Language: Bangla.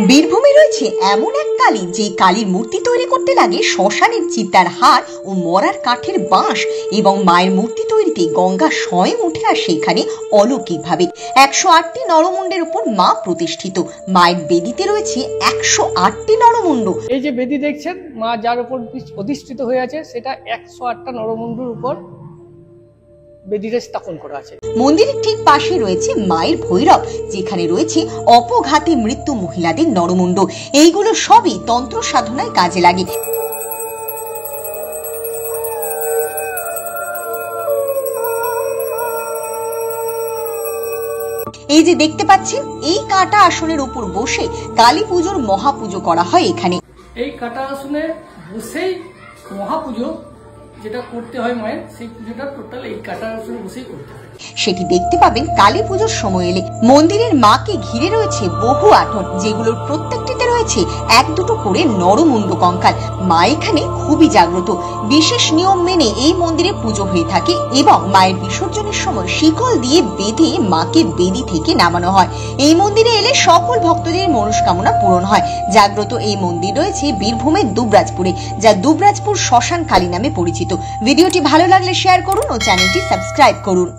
বীরভূমে রয়েছে এমন এক কালী যে কালীর মূর্তি তৈরি করতে লাগে শ্মশানের চিতার হাড় ও মরার কাঠের বাঁশ এবং মায়ের মূর্তি তৈরিতে গঙ্গা স্বয়ং উঠে আসে এখানে অলৌকিকভাবে। 108টি নরমুণ্ডের উপর মা প্রতিষ্ঠিত। মায়ের বেদিতে রয়েছে 108টি নরমুণ্ড। এই যে বেদি দেখছেন, মা যার উপর অধিষ্ঠিত হয়ে আছে সেটা 108টা নরমুণ্ডের উপর বেদিতে স্থাপন করা আছে। মন্দিরের ঠিক পাশে রয়েছে মায়ের ভৈরব, যেখানে রয়েছে অপঘাতে মৃত্যু মহিলাদের নরমুণ্ড। এইগুলো সবই তন্ত্র সাধনায় কাজে লাগে। এই যে দেখতে পাচ্ছেন, এই কাটা আসনের উপর বসে কালী পুজোর মহাপুজো করা হয় এখানে। এই কাটা আসনে বসেই মহাপুজো যেটা করতে হয় মায়ের, সেই পুজোটা টোটাল এই কাটা আসনে বসেই করতে হয়। সেটি দেখতে পাবেন কালী পুজোর সময় এলে। মন্দিরের মাকে ঘিরে রয়েছে বহু আসন, যেগুলোর প্রত্যেকটিতে রয়েছে এক দুটো করে নরমুণ্ড কঙ্কাল। মা এখানে খুবই জাগ্রত। বিশেষ নিয়ম মেনে এই মন্দিরে পুজো হয়ে থাকে এবং মায়ের বিসর্জনের সময় শিকল দিয়ে বেঁধে মাকে বেদি থেকে নামানো হয়। এই মন্দিরে এলে সকল ভক্তদের মনস্কামনা পূরণ হয়। জাগ্রত এই মন্দির রয়েছে বীরভূমের দুবরাজপুরে, যা দুবরাজপুর শ্মশান কালী নামে পরিচিত। ভিডিওটি ভালো লাগলে শেয়ার করুন ও চ্যানেলটি সাবস্ক্রাইব করুন।